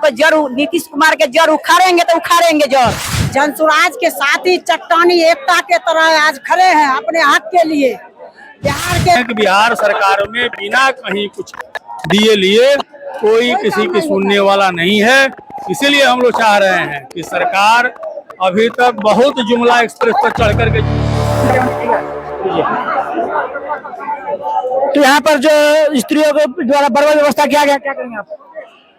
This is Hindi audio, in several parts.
को जड़ नीतीश कुमार के जड़ उखाड़ेंगे तो उखाड़ेंगे जड़। जनसुराज के साथी चट्टानी एकता के तरह आज खड़े हैं अपने हक के लिए। बिहार सरकार में बिना कहीं कुछ दिए लिए कोई किसी की सुनने वाला नहीं है। इसीलिए हम लोग चाह रहे हैं कि सरकार अभी तक बहुत जुमला एक्सप्रेस पर चढ़ करके तो यहाँ पर जो स्त्रियों के द्वारा बराबर व्यवस्था किया गया, क्या करेंगे आप?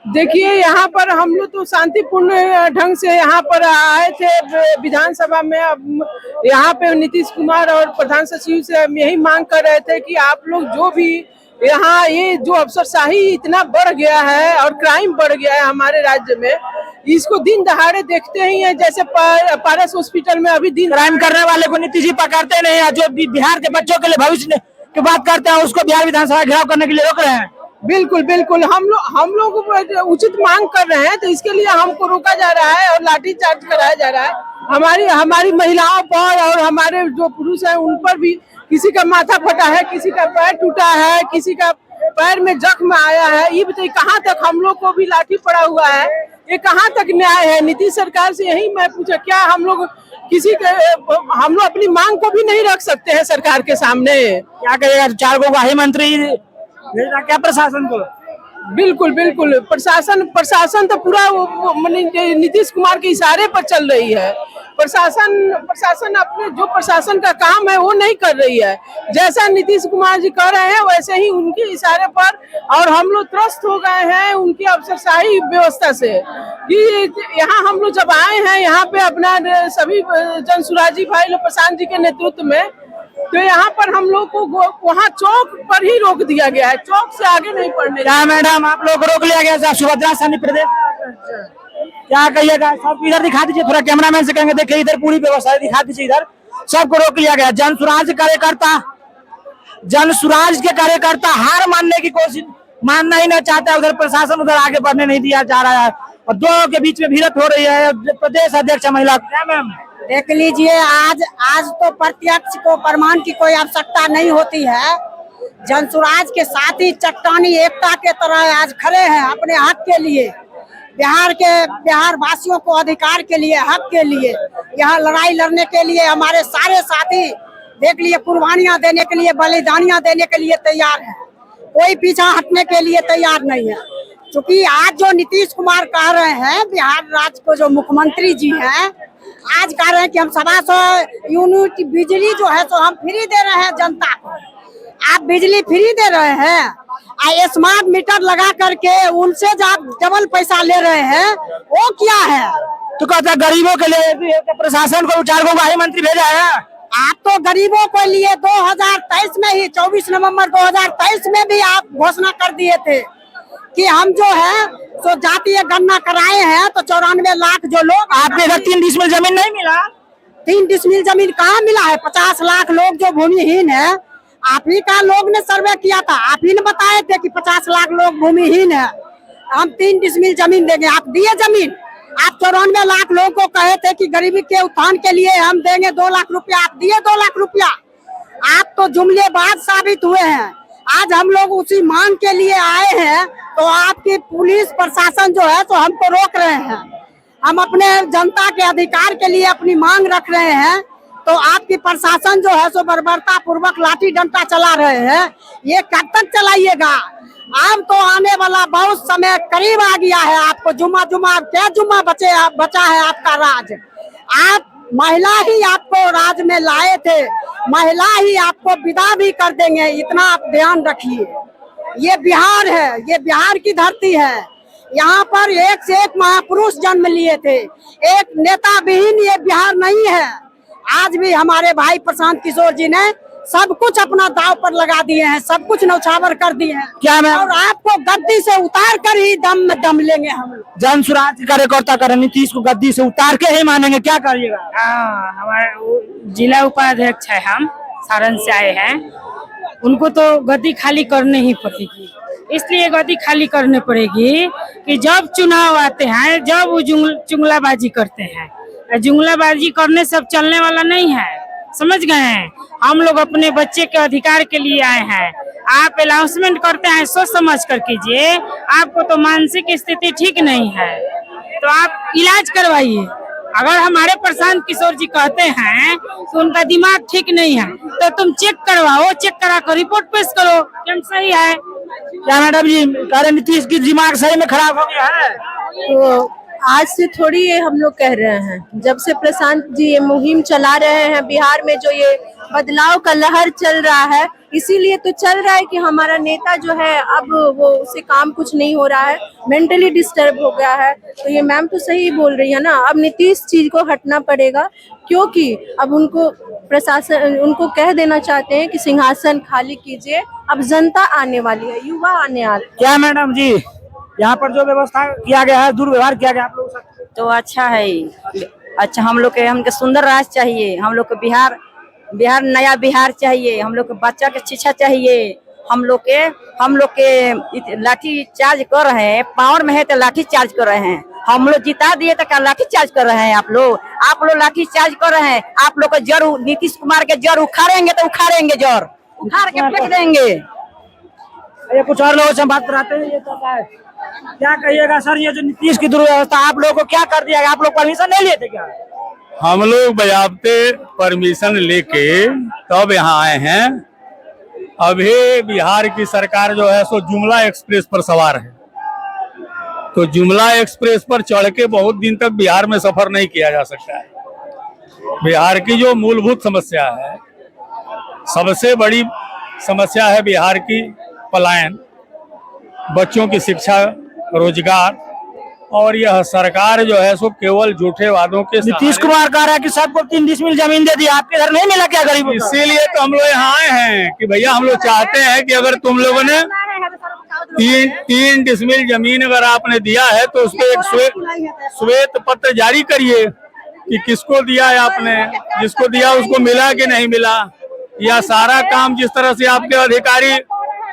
देखिए, यहाँ पर हम लोग तो शांतिपूर्ण ढंग से यहाँ पर आए थे विधानसभा में। अब यहाँ पे नीतीश कुमार और प्रधान सचिव से हम यही मांग कर रहे थे कि आप लोग जो भी यहाँ ये जो अफसरशाही इतना बढ़ गया है और क्राइम बढ़ गया है हमारे राज्य में, इसको दिन दहाड़े देखते ही हैं। जैसे पारस हॉस्पिटल में अभी दिन क्राइम करने वाले को नीतीश जी पकड़ते नहीं है, जो बिहार के बच्चों के लिए भविष्य की बात करते हैं उसको बिहार विधानसभा घेराव करने के लिए रोक रहे हैं। बिल्कुल बिल्कुल, हम लोग उचित मांग कर रहे हैं, तो इसके लिए हमको रोका जा रहा है और लाठीचार्ज कराया जा रहा है। हमारी महिलाओं पर और हमारे जो पुरुष हैं उन पर भी किसी का माथा फटा है, किसी का पैर टूटा है, किसी का पैर में जख्म आया है। ये बताइए कहाँ तक हम लोग को भी लाठी पड़ा हुआ है, ये कहाँ तक न्याय है? नीतीश सरकार से यही मैं पूछा, क्या हम लोग अपनी मांग को भी नहीं रख सकते हैं सरकार के सामने? क्या करेगा 4 गो वाही मंत्री क्या प्रशासन को? बिल्कुल बिल्कुल, प्रशासन तो पूरा नीतीश कुमार के इशारे पर चल रही है। प्रशासन अपने जो प्रशासन का काम है वो नहीं कर रही है। जैसा नीतीश कुमार जी कर रहे हैं वैसे ही उनके इशारे पर, और हम लोग त्रस्त हो गए हैं उनकी अफसरशाही व्यवस्था से। कि यहाँ हम लोग जब आए हैं यहाँ पे अपना सभी जनसुराजी भाई लोग प्रशांत जी के नेतृत्व में, तो यहाँ पर हम लोग को वहाँ चौक पर ही रोक दिया गया है, चौक से आगे नहीं पढ़ने। क्या मैडम आप लोग को रोक लिया गया? सुभद्रा सैनी प्रदेश क्या कहिएगा? सब इधर दिखा दीजिए, थोड़ा कैमरामैन से कहेंगे देखिए इधर पूरी व्यवस्था दिखा दीजिए। इधर सबको रोक लिया गया। जनसुराज के कार्यकर्ता हार मानने की कोशिश, मानना ही नहीं चाहता है। उधर प्रशासन उधर आगे बढ़ने नहीं दिया जा रहा है और दो के बीच में भिड़ंत हो रही है। प्रदेश अध्यक्ष महिला, क्या मैम देख लीजिए, आज तो प्रत्यक्ष को प्रमाण की कोई आवश्यकता नहीं होती है। जनसुराज के साथी चट्टानी एकता के तरह आज खड़े हैं अपने हक के लिए, बिहार वासियों को अधिकार के लिए, हक के लिए, यहाँ लड़ाई लड़ने के लिए हमारे सारे साथी देख लिए कुर्बानियां देने के लिए, बलिदानियां देने के लिए तैयार है। कोई पीछा हटने के लिए तैयार नहीं है। क्योंकि आज जो नीतीश कुमार कह रहे हैं, बिहार राज्य को जो मुख्यमंत्री जी हैं, आज कह रहे हैं कि हम 700 यूनिट बिजली जो है तो हम फ्री दे रहे हैं जनता को। आप बिजली फ्री दे रहे हैं, स्मार्ट मीटर लगा करके उनसे डबल पैसा ले रहे हैं, वो क्या है? तो कहता है गरीबों के लिए प्रशासन को 4 गो वाही मंत्री भेजा है। आप तो गरीबों के लिए 2023 में ही 24 नवंबर 2023 में भी आप घोषणा कर दिए थे कि हम जो है तो जातीय गणना कराए हैं, तो 94 लाख जो लोग। आपके इधर 3 डिसमिल जमीन नहीं मिला? 3 डिसमिल जमीन कहाँ मिला है? 50 लाख लोग जो भूमिहीन है, आप ही का लोग ने सर्वे किया था, आप ही ने बताए थे कि 50 लाख लोग भूमिहीन है, हम 3 डिसमिल जमीन देंगे। आप दिए जमीन? आप 94 लाख लोगों को कहे थे कि गरीबी के उत्थान के लिए हम देंगे 2 लाख रुपया, आप दिए 2 लाख रुपया? आप तो जुमलेबाज साबित हुए हैं। आज हम लोग उसी मांग के लिए आए हैं, तो आपकी पुलिस प्रशासन जो है तो हमको रोक रहे हैं। हम अपने जनता के अधिकार के लिए अपनी मांग रख रहे हैं, तो आपकी प्रशासन जो है सो बर्बरता पूर्वक लाठी डंडा चला रहे हैं। ये कब तक चलाइएगा? अब तो आने वाला बहुत समय करीब आ गया है। आपको जुम्मा क्या जुम्मा बचा है आपका राज? आप महिला ही आपको राज में लाए थे, महिला ही आपको विदा भी कर देंगे, इतना आप ध्यान रखिए। ये बिहार है, ये बिहार की धरती है। यहाँ पर एक से एक महापुरुष जन्म लिए थे, एक नेता विहीन ये बिहार नहीं है। आज भी हमारे भाई प्रशांत किशोर जी ने सब कुछ अपना दाव पर लगा दिए हैं, सब कुछ न्यौछावर कर दिए हैं। क्या मैम? और आपको गद्दी से उतार कर ही दम में दम लेंगे हम लोग। जनसुराज कार्यकर्ता कर नीतीश को गद्दी से उतार के ही मानेंगे, क्या करिएगा? हमारे जिला उपाध्यक्ष है, हम सारण से आए हैं, उनको तो गद्दी खाली करने ही पड़ेगी। इसलिए गद्दी खाली करने पड़ेगी कि जब चुनाव आते हैं, जब वो जुमलाबाजी करते हैं, जुमलाबाजी करने सब चलने वाला नहीं है, समझ गए हैं? हम लोग अपने बच्चे के अधिकार के लिए आए हैं। आप अनाउंसमेंट करते हैं, सोच समझ कर कीजिए। आपको तो मानसिक स्थिति ठीक नहीं है तो आप इलाज करवाइए। अगर हमारे प्रशांत किशोर जी कहते हैं तो उनका दिमाग ठीक नहीं है तो तुम चेक करवाओ, चेक करा कर रिपोर्ट पेश करो कि हम सही है। क्या मैडम जी कह रहे नीतीश की दिमाग सही में खराब हो गया है? तो आज से थोड़ी ये हम लोग कह रहे हैं, जब से प्रशांत जी ये मुहिम चला रहे हैं बिहार में, जो ये बदलाव का लहर चल रहा है, इसीलिए तो चल रहा है कि हमारा नेता जो है अब वो उसे काम कुछ नहीं हो रहा है, मेंटली डिस्टर्ब हो गया है। तो ये मैम तो सही बोल रही है ना, अब नीतीश चीज को हटना पड़ेगा, क्योंकि अब उनको प्रशासन उनको कह देना चाहते हैं कि सिंहासन खाली कीजिए, अब जनता आने वाली है, युवा आने वाले। क्या मैडम जी यहाँ पर जो व्यवस्था किया गया है, दुर्व्यवहार किया गया आप लोगों से? तो अच्छा है। अच्छा हम लोग के सुंदर राज चाहिए, हम लोग को बिहार नया बिहार चाहिए, हम लोग के बच्चा के शिक्षा चाहिए। हम लोग के लाठी चार्ज कर रहे हैं, पावर में है तो लाठी चार्ज कर रहे हैं। हम लोग जिता दिए तो क्या लाठी चार्ज कर रहे हैं? आप लोग लाठी चार्ज कर रहे हैं। आप लोग को जड़ नीतीश कुमार के जड़ उखाड़ेंगे तो उखाड़ेंगे, जड़ उखाड़ के फेंक देंगे। ये कुछ और लोगों से बात कराते हैं, ये तो क्या कहिएगा सर, ये जो नीतीश की दुर्व्यवस्था आप लोगों को क्या कर दिया? आप लोग परमिशन नहीं लिए थे क्या? हम लोग बजाबते परमिशन लेके तब यहाँ आए हैं। अभी बिहार की सरकार जो है सो जुमला एक्सप्रेस पर सवार है, तो जुमला एक्सप्रेस पर चढ़ के बहुत दिन तक बिहार में सफर नहीं किया जा सकता है। बिहार की जो मूलभूत समस्या है, सबसे बड़ी समस्या है बिहार की पलायन, बच्चों की शिक्षा, रोजगार, और यह सरकार जो है सो केवल झूठे वादों के नीतीश कुमार कह रहा है कि सबको 3 डिसमिल जमीन दे दी, आपके घर नहीं मिला क्या गरीबों को? इसीलिए तो हम लोग यहाँ आए हैं कि भैया हम लोग चाहते हैं कि अगर तुम लोगों ने 3 डिसमिल जमीन अगर आपने दिया है तो उसको एक श्वेत पत्र जारी करिए कि किसको दिया है आपने, जिसको दिया उसको मिला कि नहीं मिला। या सारा काम जिस तरह से आपके अधिकारी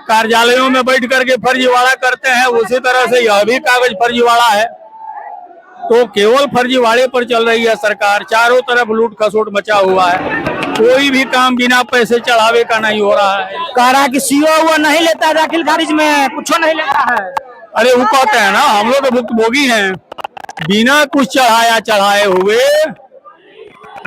कार्यालयों में बैठ करके फर्जीवाड़ा करते हैं, उसी तरह से यह भी कागज फर्जीवाड़ा है। तो केवल फर्जीवाड़े पर चल रही है सरकार, चारों तरफ लूट खसोट मचा हुआ है, कोई भी काम बिना पैसे चढ़ावे का नहीं हो रहा है। कह रहा है कि सीओ वो नहीं लेता है, दाखिल खारिज में कुछ नहीं लेता है। अरे वो कहते हैं ना हम लोग तो भुक्तभोगी हैं, बिना कुछ चढ़ाए हुए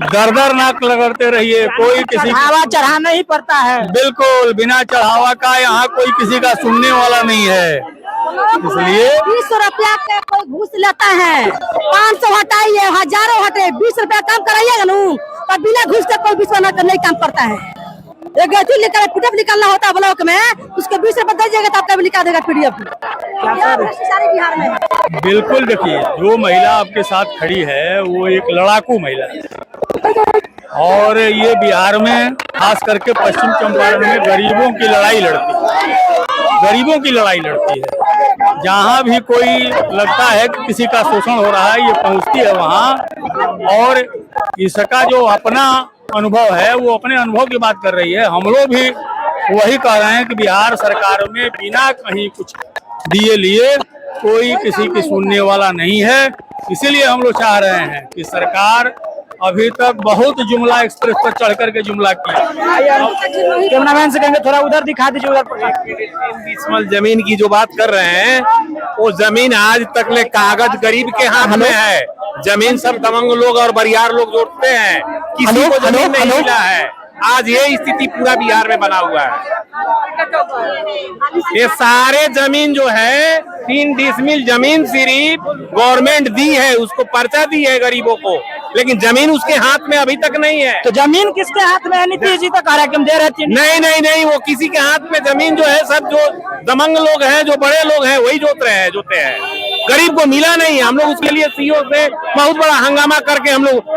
दर नाक लगते रहिए, कोई किसी चढ़ावा चढ़ाना ही पड़ता है। बिल्कुल बिना चढ़ावा का यहाँ कोई किसी का सुनने वाला नहीं है। इसलिए 20 रुपया पे कोई घूस लेता है, 500 हटाइए, हजारों हटे, 20 रुपया कम कराइएगा ना, तब बिना घूस के कोई 20 नहीं काम करता है। एक पीडीएफ निकालना होता है ब्लॉक में, उसके 20 रुपया दीजिएगा तो आपका भी निकाल देगा पीडीएफ। सारे बिहार में बिल्कुल देखिए, जो महिला आपके साथ खड़ी है वो एक लड़ाकू महिला है, और ये बिहार में खास करके पश्चिम चंपारण में गरीबों की लड़ाई लड़ती है। जहाँ भी कोई लगता है कि किसी का शोषण हो रहा है, ये पहुँचती है वहाँ, और इसका जो अपना अनुभव है वो अपने अनुभव की बात कर रही है। हम लोग भी वही कह रहे हैं कि बिहार सरकार में बिना कहीं कुछ दिए लिए कोई किसी की सुनने वाला नहीं है। इसीलिए हम लोग चाह रहे हैं कि सरकार अभी तक बहुत जुमला एक्सप्रेस पर चढ़ करके जुमला किया। कैमरामैन से कहेंगे थोड़ा उधर दिखा दीजिए, उधर 3 डिसमिल जमीन की जो बात कर रहे हैं, वो जमीन आज तक ले कागज गरीब के हाथ में है। जमीन सब दबंग लोग और बरियार लोग जोड़ते हैं, किसी को जमीन नहीं मिला है। आज ये स्थिति पूरा बिहार में बना हुआ है। ये सारे जमीन जो है 3 डिसमिल जमीन सिर्फ गवर्नमेंट दी है, उसको पर्चा दी है गरीबों को, लेकिन जमीन उसके हाथ में अभी तक नहीं है। तो जमीन किसके हाथ में है? नीतीश जी तो कह रहा है कि हम दे रहे थे। नहीं, वो किसी के हाथ में जमीन जो है सब जो दमंग लोग हैं, जो बड़े लोग हैं, वही जोते हैं। गरीब को मिला नहीं। हम लोग उसके लिए सीओ से बहुत बड़ा हंगामा करके हम लोग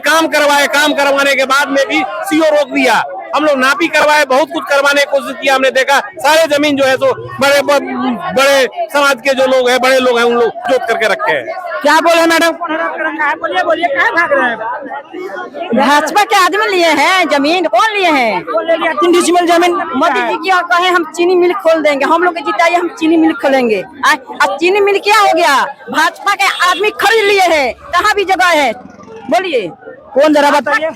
काम करवाने के बाद में भी सीओ रोक दिया। हम लोग नापी करवाए, बहुत कुछ करवाने की कोशिश किया, हमने देखा सारे जमीन जो है तो बड़े समाज के जो लोग हैं, बड़े लोग हैं, उन लोग जोत करके रखे हैं। क्या बोले मैडम? बोलिए कहाँ भाग रहे हैं? भाजपा के आदमी लिए हैं जमीन, कौन लिए हैं? 3 डिसमिल जमीन मोदी जी की कहे हम चीनी मिल खोल देंगे, हम लोग के जिताइए हम चीनी मिल खोलेंगे। अब चीनी मिल क्या हो गया? भाजपा के आदमी खरीद लिए है, कहाँ भी जगह है, बोलिए कौन, जरा बताइए।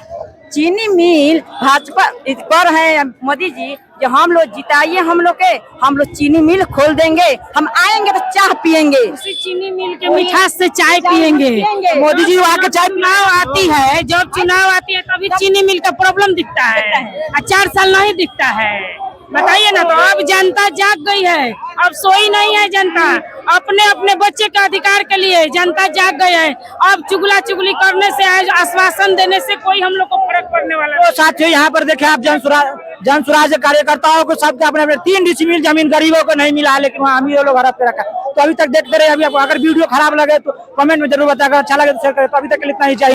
चीनी मिल भाजपा पर है मोदी जी, जो हम लोग जिताइए हम लोग चीनी मिल खोल देंगे, हम आएंगे तो चाय पियेंगे, उसी चीनी मिल के मिठास से चाय पियेंगे। मोदी जी वहाँ के चाय चुनाव आती है, जब चुनाव आती है तभी चीनी मिल का प्रॉब्लम दिखता है, और 4 साल नहीं दिखता है। बताइए ना, तो अब जनता जाग गई है, अब सोई नहीं है जनता। अपने अपने बच्चे के अधिकार के लिए जनता जाग गई है। अब चुगला चुगली करने से, आश्वासन देने से कोई हम लोग को फर्क पड़ने वाला तो साथियों यहाँ पर देखे आप जन स्वराज कार्यकर्ताओं को सबके अपने अपने 3 डिसमिल जमीन गरीबों को नहीं मिला, लेकिन वहाँ अमीर लोग हड़प के रखा। तो अभी तक देखते रहे। अभी अगर वीडियो खराब लगे तो कमेंट में जरूर बताएगा, अच्छा लगे तो शेयर करें। तो अभी तक के लिए इतना ही चाहिए।